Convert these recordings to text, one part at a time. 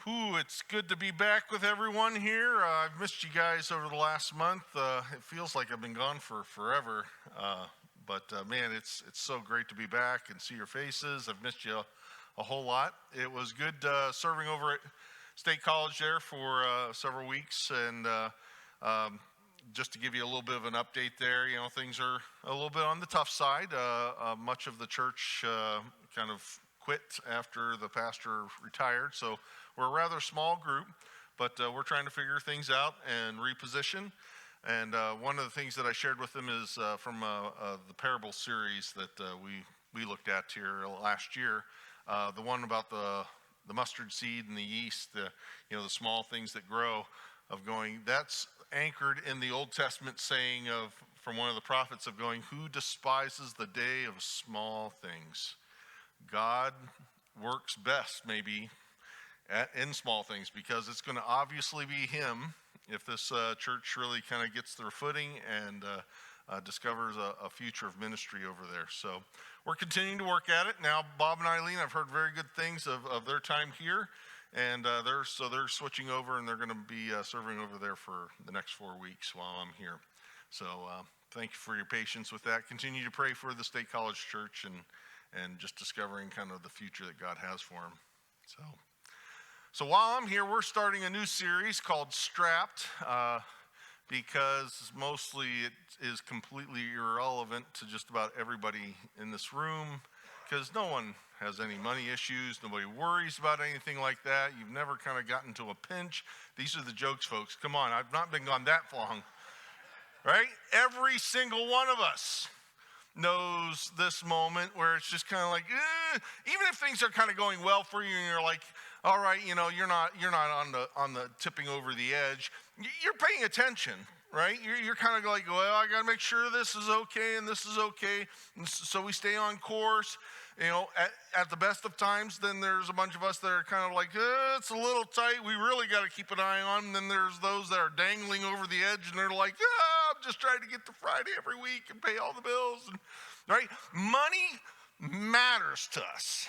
It's good to be back with everyone here. I've missed you guys over the last month. It feels like I've been gone for forever, but man, it's so great to be back and see your faces. I've missed you a whole lot. It was good serving over at State College there for several weeks, and just to give you a little bit of an update there, things are a little bit on the tough side. Much of the church kind of quit after the pastor retired, so we're a rather small group, but we're trying to figure things out and reposition. And one of the things that I shared with them is from the parable series that we looked at here last year, the one about the mustard seed and the yeast, the small things that grow, of going, that's anchored in the Old Testament saying from one of the prophets of going, who despises the day of small things? God works best maybe in small things, because it's going to obviously be him if this church really kind of gets their footing and discovers a future of ministry over there. So we're continuing to work at it. Now, Bob and Eileen, I've heard very good things of their time here, and they're switching over, and they're going to be serving over there for the next 4 weeks while I'm here. So thank you for your patience with that. Continue to pray for the State College Church and just discovering kind of the future that God has for them. So while I'm here, we're starting a new series called Strapped, because mostly it is completely irrelevant to just about everybody in this room, because no one has any money issues, nobody worries about anything like that. You've never kind of gotten to a pinch. These are the jokes, folks. Come on, I've not been gone that long, right? Every single one of us knows this moment where it's just kind of like, even if things are kind of going well for you and you're like, all right, you're not on the tipping over the edge. You're paying attention, right? You're kind of like, well, I got to make sure this is okay and this is okay. And so we stay on course. At the best of times, then there's a bunch of us that are kind of like, it's a little tight. We really got to keep an eye on. And then there's those that are dangling over the edge, and they're like, I'm just trying to get to Friday every week and pay all the bills. And, right? Money matters to us.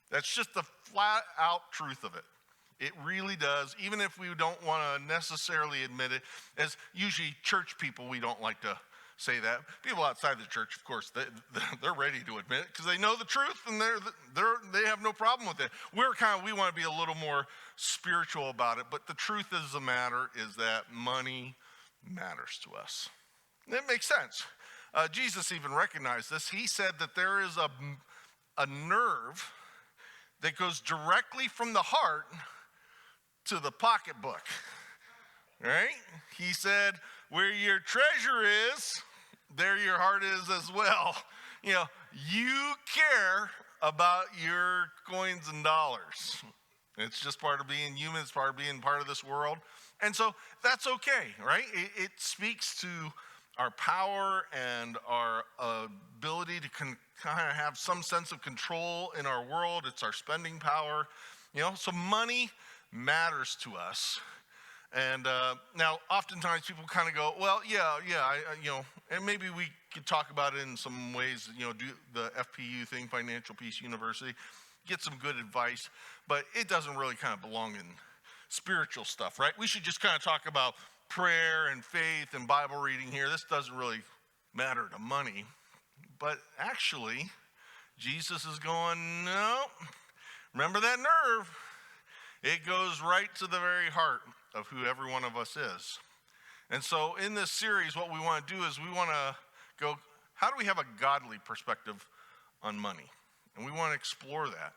That's just the flat out truth of it. It really does, even if we don't want to necessarily admit it. As usually church people, we don't like to say that. People outside the church, of course, they're ready to admit it because they know the truth and they have no problem with it. We want to be a little more spiritual about it, but the truth of the matter is that money matters to us. And it makes sense. Jesus even recognized this. He said that there is a nerve that goes directly from the heart to the pocketbook, right? He said, where your treasure is, there your heart is as well. You care about your coins and dollars. It's just part of being human. It's part of being part of this world. And so that's okay, right? It speaks to our power and our ability to kind of have some sense of control in our world. It's our spending power, so money matters to us. And now oftentimes people kind of go, well, and maybe we could talk about it in some ways, do the FPU thing, Financial Peace University, get some good advice, but it doesn't really kind of belong in spiritual stuff, right? We should just kind of talk about prayer and faith and Bible reading here. This doesn't really matter to money. But actually, Jesus is going, no, remember that nerve? It goes right to the very heart of who every one of us is. And so in this series, what we want to do is we want to go, how do we have a godly perspective on money? And we want to explore that.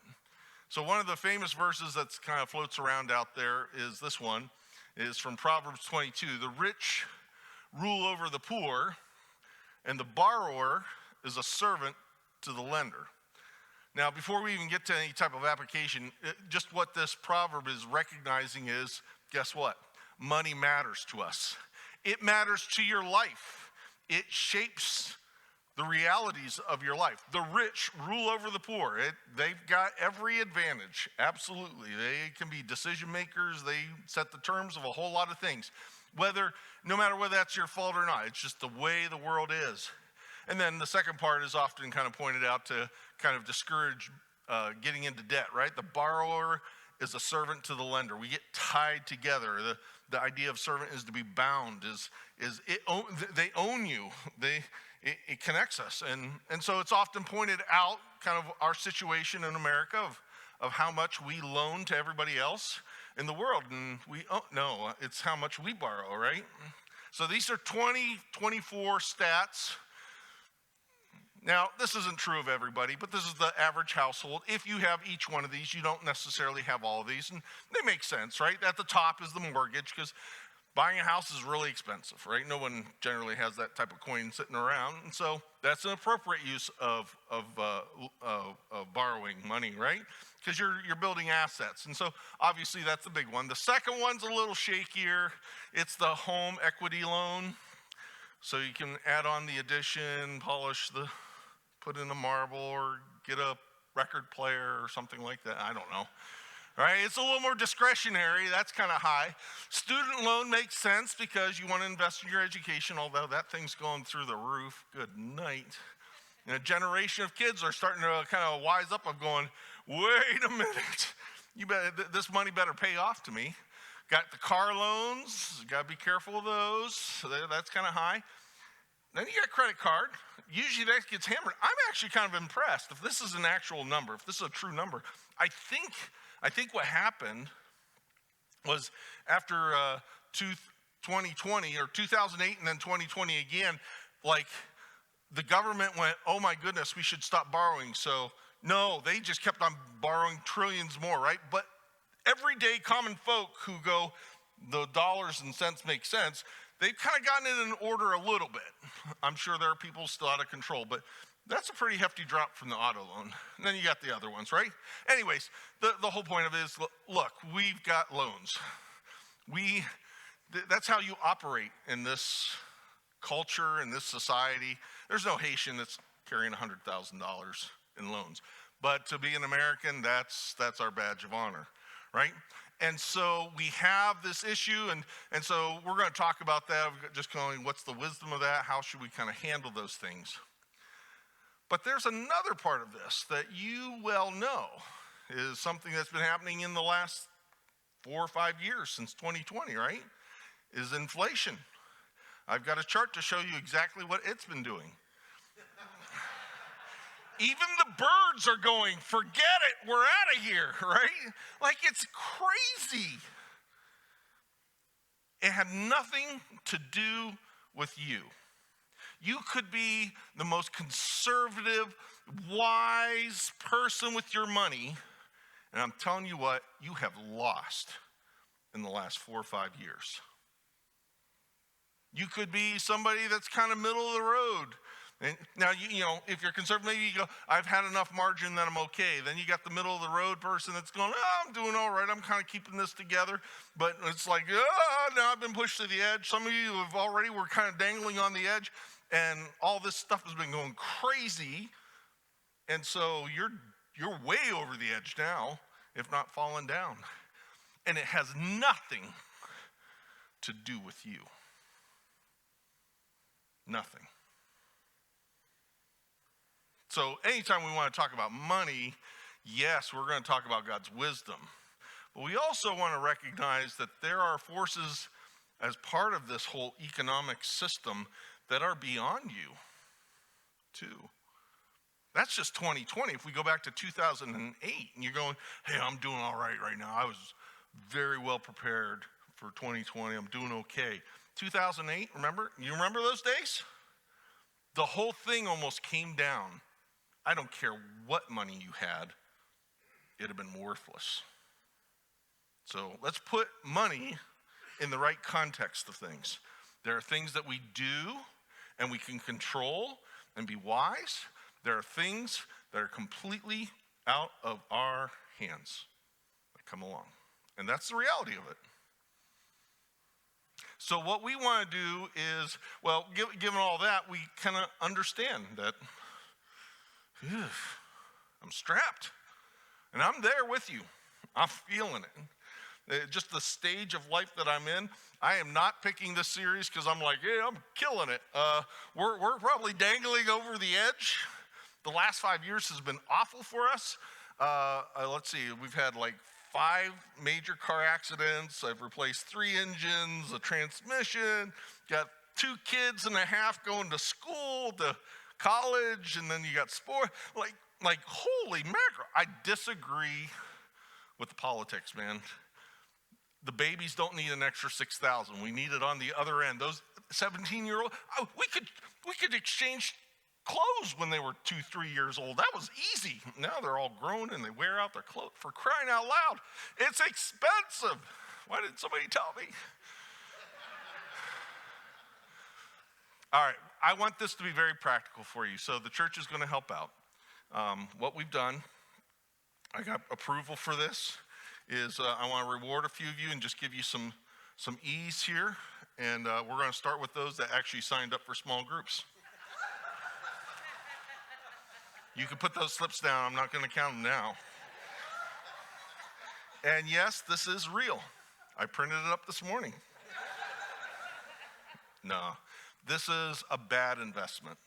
So one of the famous verses that's kind of floats around out there is this one. Is from Proverbs 22. The rich rule over the poor, and the borrower is a servant to the lender. Now, before we even get to any type of application, just what this proverb is recognizing is, guess what? Money matters to us. It matters to your life. It shapes the realities of your life. The rich rule over the poor. They've got every advantage, absolutely. They can be decision makers. They set the terms of a whole lot of things. No matter whether that's your fault or not, it's just the way the world is. And then the second part is often kind of pointed out to kind of discourage getting into debt, right? The borrower is a servant to the lender. We get tied together. The idea of servant is to be bound, they own you. It connects us. And so it's often pointed out, kind of our situation in America of how much we loan to everybody else in the world. And no, it's how much we borrow, right? So these are 2024 stats. Now, this isn't true of everybody, but this is the average household. If you have each one of these, you don't necessarily have all of these, and they make sense, right? At the top is the mortgage, because buying a house is really expensive, right? No one generally has that type of coin sitting around, and so that's an appropriate use of borrowing money, right? Because you're building assets, and so obviously that's the big one. The second one's a little shakier. It's the home equity loan. So you can add on the addition, put in a marble, or get a record player or something like that. I don't know. Right? It's a little more discretionary. That's kind of high. Student loan makes sense because you want to invest in your education, although that thing's going through the roof. Good night. And a generation of kids are starting to kind of wise up of going, wait a minute. This money better pay off to me. Got the car loans. Got to be careful of those. So that's kind of high. Then you got credit card. Usually that gets hammered. I'm actually kind of impressed. If this is an actual number, if this is a true number, I think what happened was after 2020 or 2008 and then 2020 again, like the government went, oh my goodness, we should stop borrowing. So no, they just kept on borrowing trillions more, right? But everyday common folk who go, the dollars and cents make sense, they've kind of gotten it in order a little bit. I'm sure there are people still out of control, but that's a pretty hefty drop from the auto loan. And then you got the other ones, right? Anyways, the whole point of it is, look, we've got loans. That's how you operate in this culture, in this society. There's no Haitian that's carrying $100,000 in loans. But to be an American, that's our badge of honor, right? And so we have this issue, and so we're going to talk about that, just going, what's the wisdom of that? How should we kind of handle those things? But there's another part of this that you well know is something that's been happening in the last 4 or 5 years since 2020, right? Is inflation. I've got a chart to show you exactly what it's been doing. Even the birds are going, forget it, we're out of here, right? Like, it's crazy. It had nothing to do with you. You could be the most conservative, wise person with your money, and I'm telling you what, you have lost in the last 4 or 5 years. You could be somebody that's kind of middle of the road. And now, you know, if you're conservative, maybe you go, I've had enough margin that I'm okay. Then you got the middle of the road person that's going, I'm doing all right. I'm kind of keeping this together. But it's like, now I've been pushed to the edge. Some of you have already were kind of dangling on the edge. And all this stuff has been going crazy. And so you're way over the edge now, if not falling down. And it has nothing to do with you. Nothing. So anytime we want to talk about money, yes, we're going to talk about God's wisdom. But we also want to recognize that there are forces as part of this whole economic system that are beyond you, too. That's just 2020. If we go back to 2008 and you're going, hey, I'm doing all right now. I was very well prepared for 2020. I'm doing okay. 2008, remember? You remember those days? The whole thing almost came down. I don't care what money you had, it'd have been worthless. So let's put money in the right context of things. There are things that we do and we can control and be wise. There are things that are completely out of our hands that come along. And that's the reality of it. So what we want to do is, well, given all that, we kind of understand that I'm strapped, and I'm there with you. I'm feeling it. Just the stage of life that I'm in. I am not picking this series because I'm like, yeah, I'm killing it. We're probably dangling over the edge. The last 5 years has been awful for us. Let's see, we've had like 5 major car accidents. I've replaced 3 engines, a transmission, got 2 kids and a half going to school, to college, and then you got sport. Like holy mackerel. I disagree with the politics, man. The babies don't need an extra 6,000. We need it on the other end. Those 17-year-old, we could exchange clothes when they were 2-3 years old. That was easy. Now they're all grown and they wear out their clothes. For crying out loud, it's expensive. Why didn't somebody tell me? All right, I want this to be very practical for you. So the church is going to help out. What we've done, I got approval for this, is I want to reward a few of you and just give you some ease here. And we're going to start with those that actually signed up for small groups. You can put those slips down. I'm not going to count them now. And yes, this is real. I printed it up this morning. No, this is a bad investment.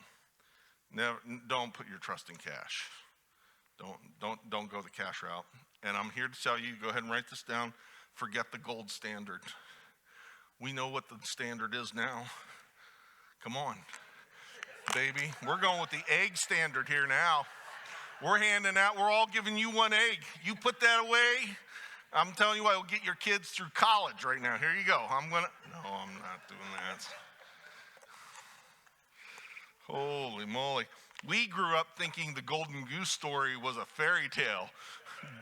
Never, don't put your trust in cash. Don't go the cash route. And I'm here to tell you, go ahead and write this down. Forget the gold standard. We know what the standard is now. Come on, baby. We're going with the egg standard here now. We're handing out, we're all giving you 1 egg. You put that away, I'm telling you what, will get your kids through college right now. Here you go. No, I'm not doing that. Holy moly. We grew up thinking the Golden Goose story was a fairy tale.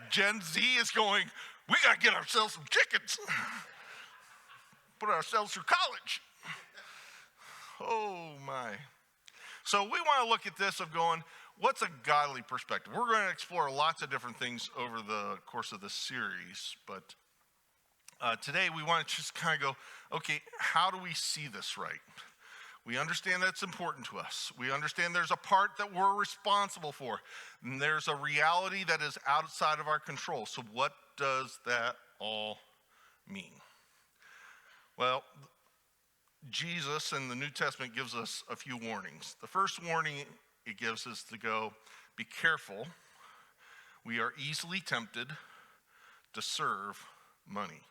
Gen Z is going, we got to get ourselves some chickens. Put ourselves through college. Oh my. So we want to look at this of going, what's a godly perspective? We're going to explore lots of different things over the course of this series, but today we want to just kind of go, okay, how do we see this right? We understand that's important to us. We understand there's a part that we're responsible for. And there's a reality that is outside of our control. So what does that all mean? Well, Jesus in the New Testament gives us a few warnings. The first warning it gives us to go, be careful. We are easily tempted to serve money.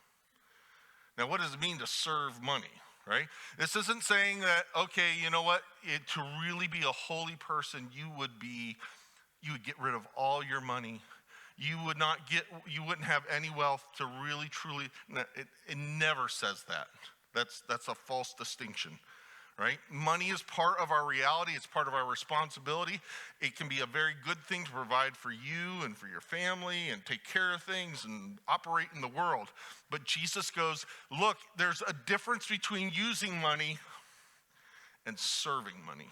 Now, what does it mean to serve money? Right? This isn't saying that, okay, you know what, to really be a holy person, you would get rid of all your money. You wouldn't have any wealth to really, truly, it never says that. That's a false distinction, right? Money is part of our reality. It's part of our responsibility. It can be a very good thing to provide for you and for your family and take care of things and operate in the world. But Jesus goes, look, there's a difference between using money and serving money.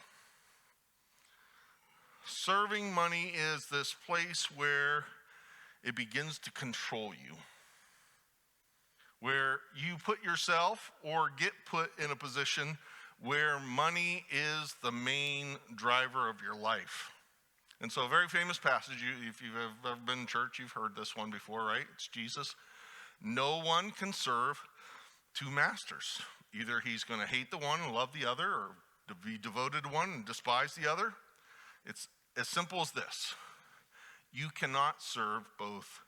Serving money is this place where it begins to control you, where you put yourself or get put in a position where money is the main driver of your life. And so a very famous passage, if you've ever been in church, you've heard this one before, right? It's Jesus. No one can serve 2 masters. Either he's going to hate the one and love the other, or to be devoted to one and despise the other. It's as simple as this. You cannot serve both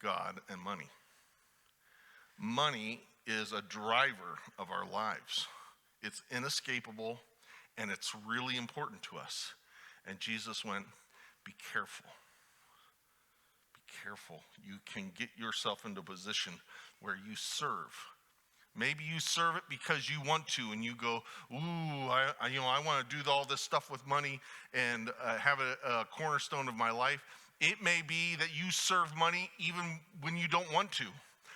God and money. Money is a driver of our lives. It's inescapable, and it's really important to us. And Jesus went, be careful. Be careful. You can get yourself into a position where you serve. Maybe you serve it because you want to, and you go, ooh, I want to do all this stuff with money and have it a cornerstone of my life. It may be that you serve money even when you don't want to.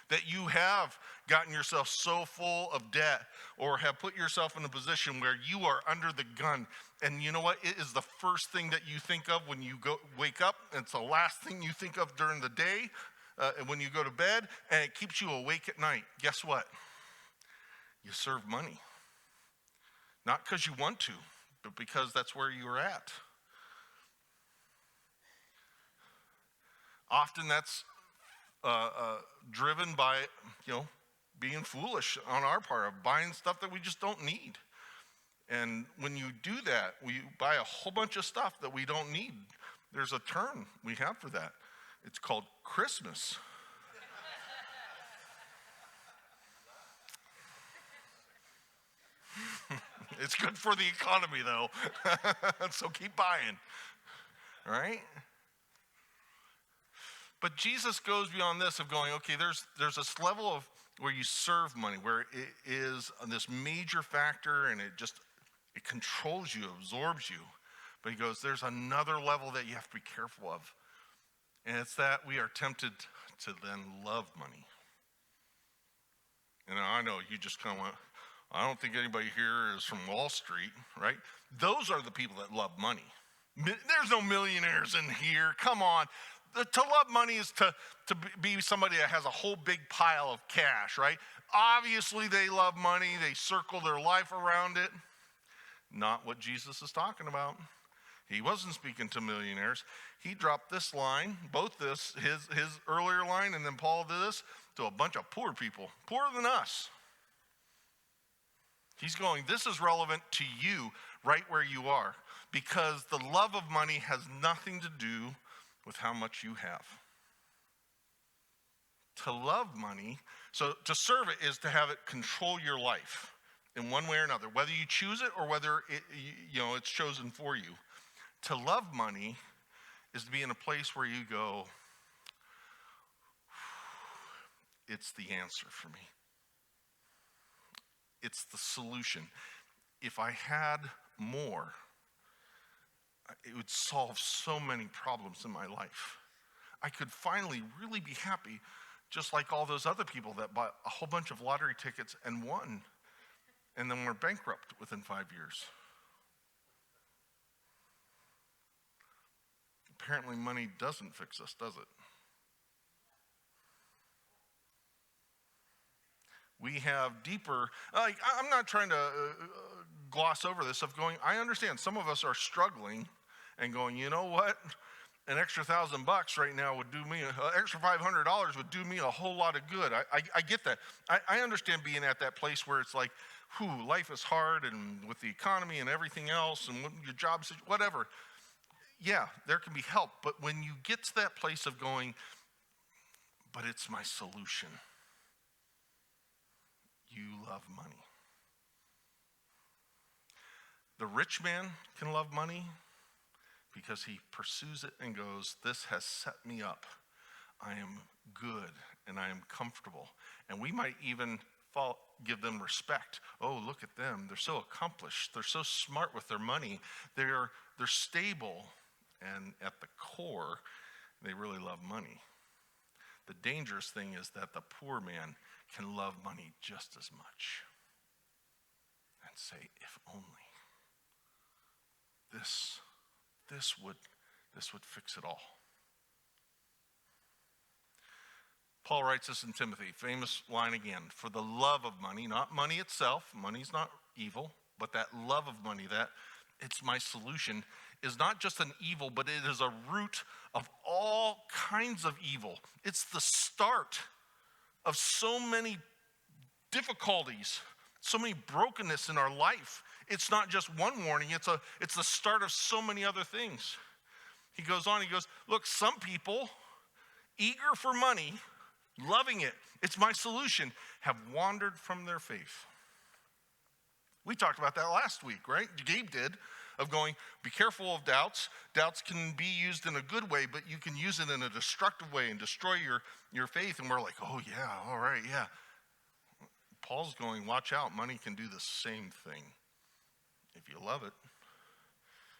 That you have gotten yourself so full of debt or have put yourself in a position where you are under the gun. And you know what? It is the first thing that you think of when you wake up. It's the last thing you think of during the day when you go to bed, and it keeps you awake at night. Guess what? You serve money. Not because you want to, but because that's where you are at. Often that's driven by, being foolish on our part of buying stuff that we just don't need. And when you do that, we buy a whole bunch of stuff that we don't need. There's a term we have for that. It's called Christmas. It's good for the economy, though. So keep buying, right? But Jesus goes beyond this of going, okay, there's this level of where you serve money, where it is this major factor and it controls you, absorbs you. But he goes, there's another level that you have to be careful of. And it's that we are tempted to then love money. And I know you just kind of went, I don't think anybody here is from Wall Street, right? Those are the people that love money. There's no millionaires in here. Come on. To love money is to be somebody that has a whole big pile of cash, right? Obviously, they love money. They circle their life around it. Not what Jesus is talking about. He wasn't speaking to millionaires. He dropped this line, both this, his earlier line, and then Paul did this, to a bunch of poor people, poorer than us. He's going, this is relevant to you right where you are, because the love of money has nothing to do with how much you have. To love money, so to serve it is to have it control your life in one way or another, whether you choose it or whether it's chosen for you. To love money is to be in a place where you go, it's the answer for me. It's the solution. If I had more, it would solve so many problems in my life. I could finally really be happy, just like all those other people that bought a whole bunch of lottery tickets and won, and then were bankrupt within 5 years. Apparently money doesn't fix us, does it? We have deeper, I'm not trying to gloss over this of going, I understand some of us are struggling and going, you know what? An extra $1,000 right now would do me, an extra $500 would do me a whole lot of good. I get that. I understand being at that place where it's like, life is hard and with the economy and everything else and your job, whatever. Yeah, there can be help. But when you get to that place of going, but it's my solution. You love money. The rich man can love money because he pursues it and goes, this has set me up. I am good and I am comfortable. And we might even give them respect. Oh, look at them. They're so accomplished. They're so smart with their money. They're stable. And at the core, they really love money. The dangerous thing is that the poor man can love money just as much and say, if only this would fix it all. Paul writes this in Timothy, famous line again, for the love of money, not money itself, money's not evil, but that love of money, that it's my solution, is not just an evil, but it is a root of all kinds of evil. It's the start of so many difficulties, so many brokenness in our life. It's not just one warning, it's the start of so many other things. He goes on, look, some people, eager for money, loving it, it's my solution, have wandered from their faith. We talked about that last week, right? Gabe did, of going, be careful of doubts. Doubts can be used in a good way, but you can use it in a destructive way and destroy your faith. And we're like, oh yeah, all right, yeah. Paul's going, watch out, money can do the same thing. If you love it,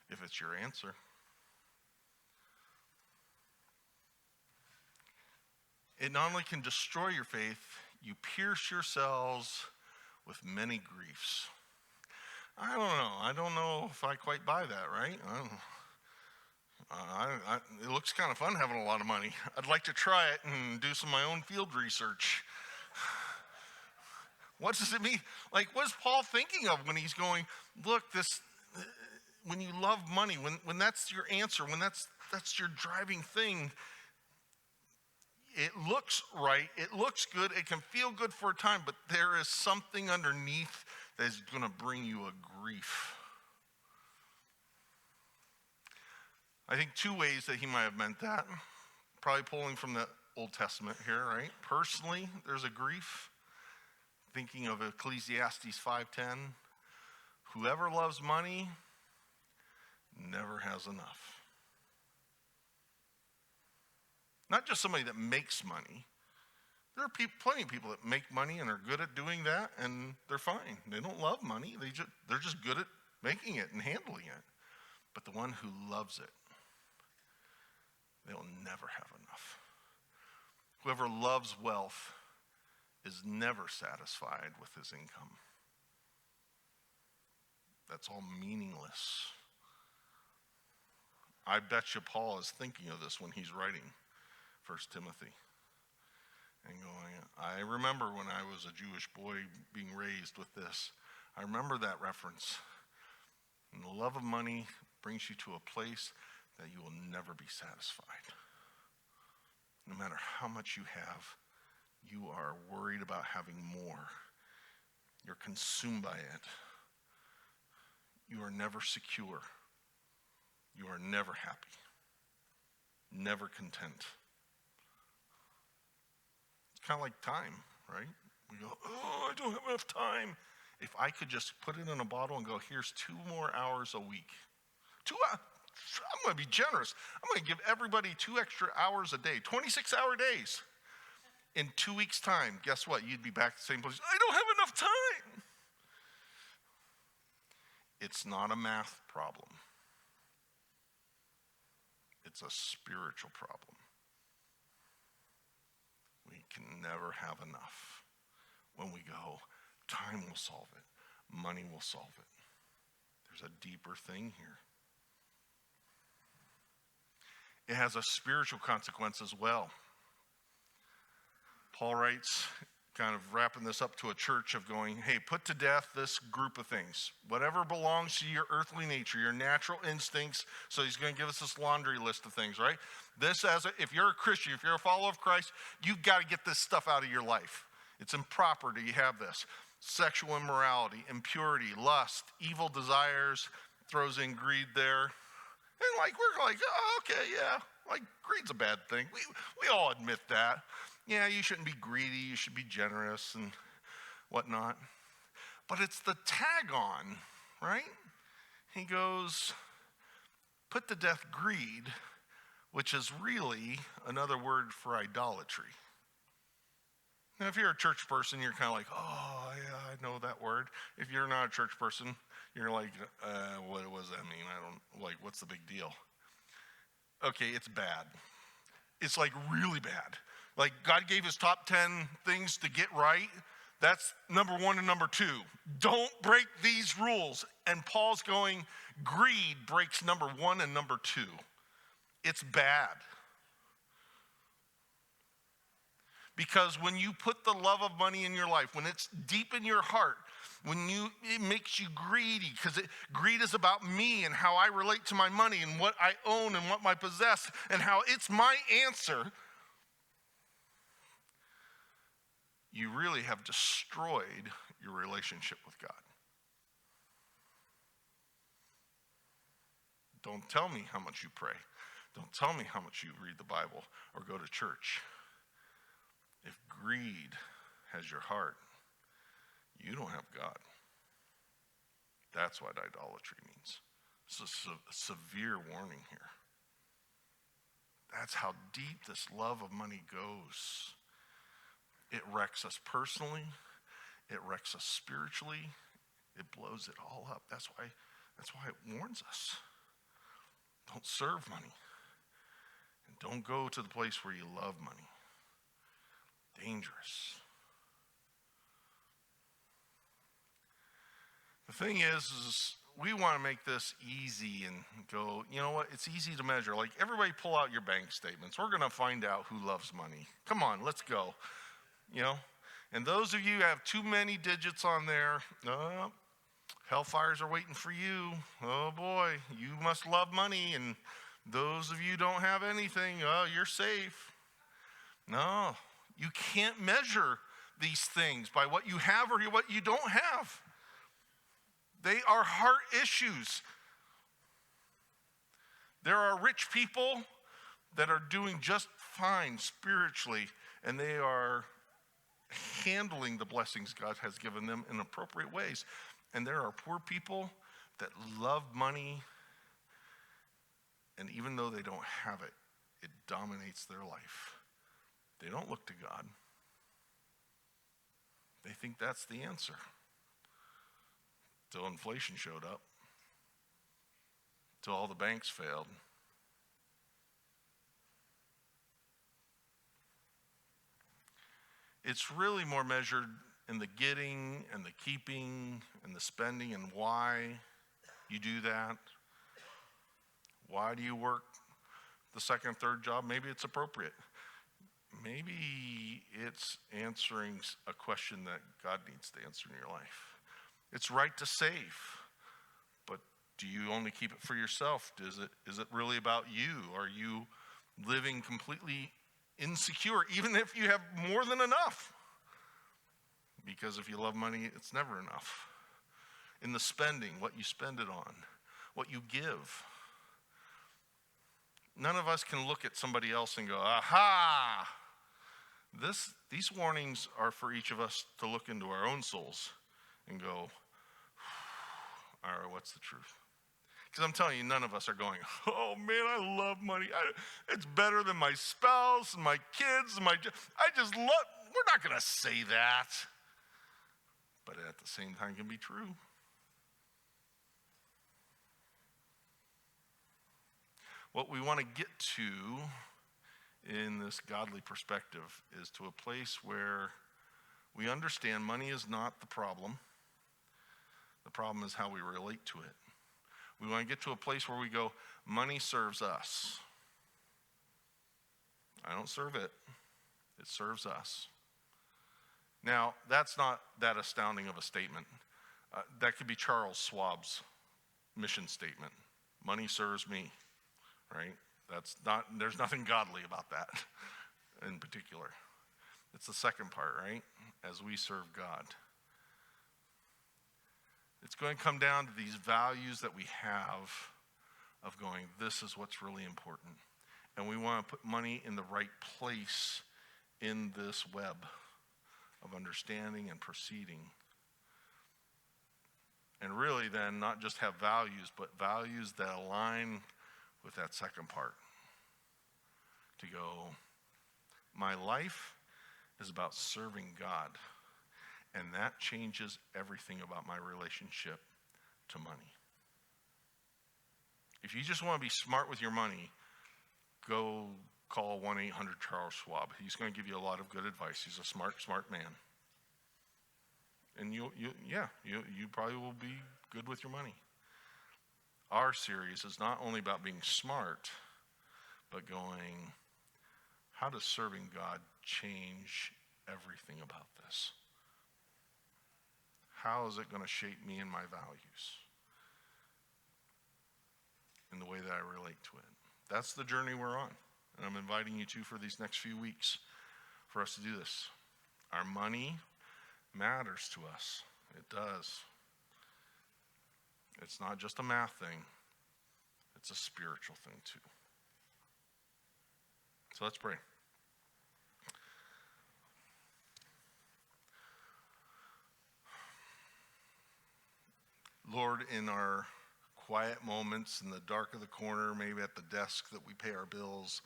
if it's your answer. It not only can destroy your faith, you pierce yourselves with many griefs. I don't know if I quite buy that, right? It looks kind of fun having a lot of money. I'd like to try it and do some of my own field research. What does it mean? Like, what is Paul thinking of when he's going, look, when you love money, when that's your answer, when that's your driving thing, it looks right, it looks good, it can feel good for a time, but there is something underneath that is going to bring you a grief. I think two ways that he might have meant that. Probably pulling from the Old Testament here, right? Personally, there's a grief. Thinking of Ecclesiastes 5:10, Whoever loves money never has enough. Not just somebody that makes money. There are plenty of people that make money and are good at doing that, and they're fine. They don't love money. They're just good at making it and handling it. But the one who loves it, they'll never have enough. Whoever loves wealth is never satisfied with his income. That's all meaningless. I bet you Paul is thinking of this when he's writing 1 Timothy. And going, I remember when I was a Jewish boy being raised with this. I remember that reference. And the love of money brings you to a place that you will never be satisfied. No matter how much you have, you are worried about having more. You're consumed by it. You are never secure. You are never happy. Never content. It's kind of like time, right? We go, oh, I don't have enough time. If I could just put it in a bottle and go, here's 2 more hours a week. 2 hours. I'm going to be generous. I'm going to give everybody 2 extra hours a day, 26-hour days. In 2 weeks' time, guess what? You'd be back at the same place. I don't have enough time. It's not a math problem. It's a spiritual problem. We can never have enough. When we go, time will solve it. Money will solve it. There's a deeper thing here. It has a spiritual consequence as well. Paul writes, kind of wrapping this up to a church of going, hey, put to death this group of things. Whatever belongs to your earthly nature, your natural instincts. So he's going to give us this laundry list of things, right? If you're a Christian, if you're a follower of Christ, you've got to get this stuff out of your life. It's improper to have this. Sexual immorality, impurity, lust, evil desires, throws in greed there. And we're like, oh, okay, yeah, greed's a bad thing. We all admit that. Yeah, you shouldn't be greedy, you should be generous and whatnot. But it's the tag on, right? He goes, put to death greed, which is really another word for idolatry. Now, if you're a church person, you're kind of like, oh, yeah, I know that word. If you're not a church person, you're like, what does that mean? What's the big deal? Okay, it's bad. It's really bad. God gave his top 10 things to get right. That's number 1 and number 2. Don't break these rules. And Paul's going, greed breaks number 1 and number 2. It's bad. Because when you put the love of money in your life, when it's deep in your heart, it makes you greedy, because greed is about me and how I relate to my money and what I own and what I possess and how it's my answer. You really have destroyed your relationship with God. Don't tell me how much you pray. Don't tell me how much you read the Bible or go to church. If greed has your heart, you don't have God. That's what idolatry means. It's a severe warning here. That's how deep this love of money goes. It wrecks us personally. It wrecks us spiritually. It blows it all up. That's why it warns us. Don't serve money. And don't go to the place where you love money. Dangerous. The thing is we want to make this easy and go, you know what, it's easy to measure. Everybody pull out your bank statements. We're going to find out who loves money. Come on, let's go. And those of you who have too many digits on there, hellfires are waiting for you. Oh boy, you must love money. And those of you who don't have anything, you're safe. No, you can't measure these things by what you have or what you don't have. They are heart issues. There are rich people that are doing just fine spiritually, and they are handling the blessings God has given them in appropriate ways. And there are poor people that love money, and even though they don't have it, it dominates their life. They don't look to God. They think that's the answer. Till inflation showed up. Till all the banks failed. It's really more measured in the getting and the keeping and the spending and why you do that. Why do you work the second, third job? Maybe it's appropriate. Maybe it's answering a question that God needs to answer in your life. It's right to save, but do you only keep it for yourself? Is it really about you? Are you living completely insecure, even if you have more than enough? Because if you love money, it's never enough. In the spending, what you spend it on, what you give. None of us can look at somebody else and go, aha! These warnings are for each of us to look into our own souls and go, all right, what's the truth? Because I'm telling you, none of us are going, oh man, I love money. It's better than my spouse and my kids and I just love, we're not going to say that. But at the same time, it can be true. What we want to get to in this godly perspective is to a place where we understand money is not the problem. The problem is how we relate to it. We want to get to a place where we go, money serves us. I don't serve it. It serves us. Now, that's not that astounding of a statement. That could be Charles Schwab's mission statement. Money serves me, right? There's nothing godly about that in particular. It's the second part, right? As we serve God. It's going to come down to these values that we have of going, this is what's really important. And we want to put money in the right place in this web of understanding and proceeding. And really then not just have values, but values that align with that second part. To go, my life is about serving God. And that changes everything about my relationship to money. If you just want to be smart with your money, go call 1-800-CHARLES-SCHWAB. He's going to give you a lot of good advice. He's a smart man. And you probably will be good with your money. Our series is not only about being smart, but going, how does serving God change everything about this? How is it going to shape me and my values in the way that I relate to it? That's the journey we're on. And I'm inviting you to for these next few weeks for us to do this. Our money matters to us. It does. It's not just a math thing. It's a spiritual thing too. So let's pray. Lord, in our quiet moments, in the dark of the corner, maybe at the desk that we pay our bills,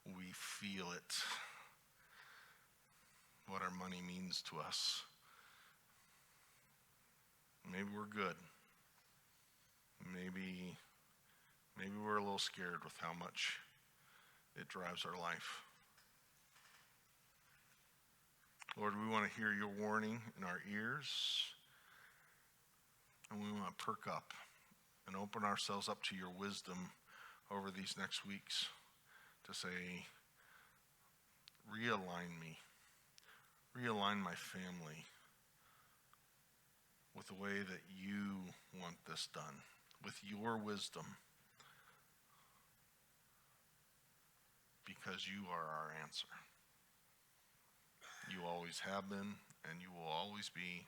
we feel it, what our money means to us. Maybe we're good. Maybe we're a little scared with how much it drives our life. Lord, we want to hear your warning in our ears. And we want to perk up and open ourselves up to your wisdom over these next weeks to say, realign me, realign my family with the way that you want this done, with your wisdom, because you are our answer. You always have been, and you will always be.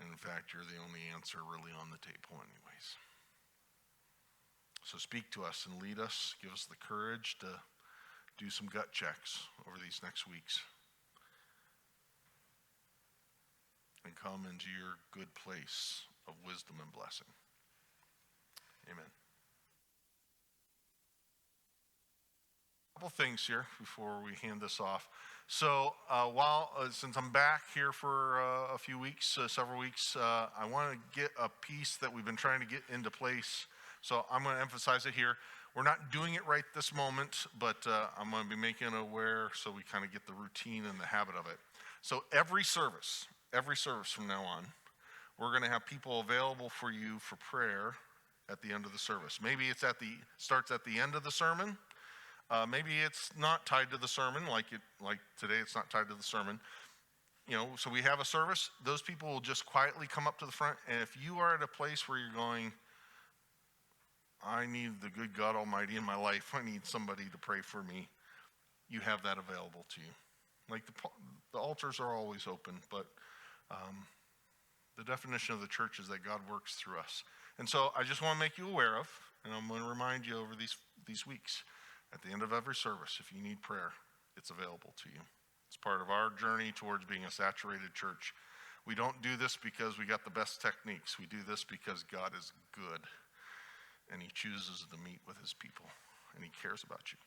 And in fact, you're the only answer really on the table anyways. So speak to us and lead us. Give us the courage to do some gut checks over these next weeks. and come into your good place of wisdom and blessing. Amen. A couple things here before we hand this off. So since I'm back here for a few weeks, several weeks, I want to get a piece that we've been trying to get into place. So I'm going to emphasize it here. We're not doing it right this moment, but I'm going to be making it aware so we kind of get the routine and the habit of it. So every service from now on, we're going to have people available for you for prayer at the end of the service. Maybe it's starts at the end of the sermon. Maybe it's not tied to the sermon, like today it's not tied to the sermon. So we have a service. Those people will just quietly come up to the front. And if you are at a place where you're going, I need the good God Almighty in my life, I need somebody to pray for me, you have that available to you. Like the altars are always open, but the definition of the church is that God works through us. And so I just want to make you aware of, and I'm going to remind you over these weeks, at the end of every service, if you need prayer, it's available to you. It's part of our journey towards being a saturated church. We don't do this because we got the best techniques. We do this because God is good, and he chooses to meet with his people, and he cares about you.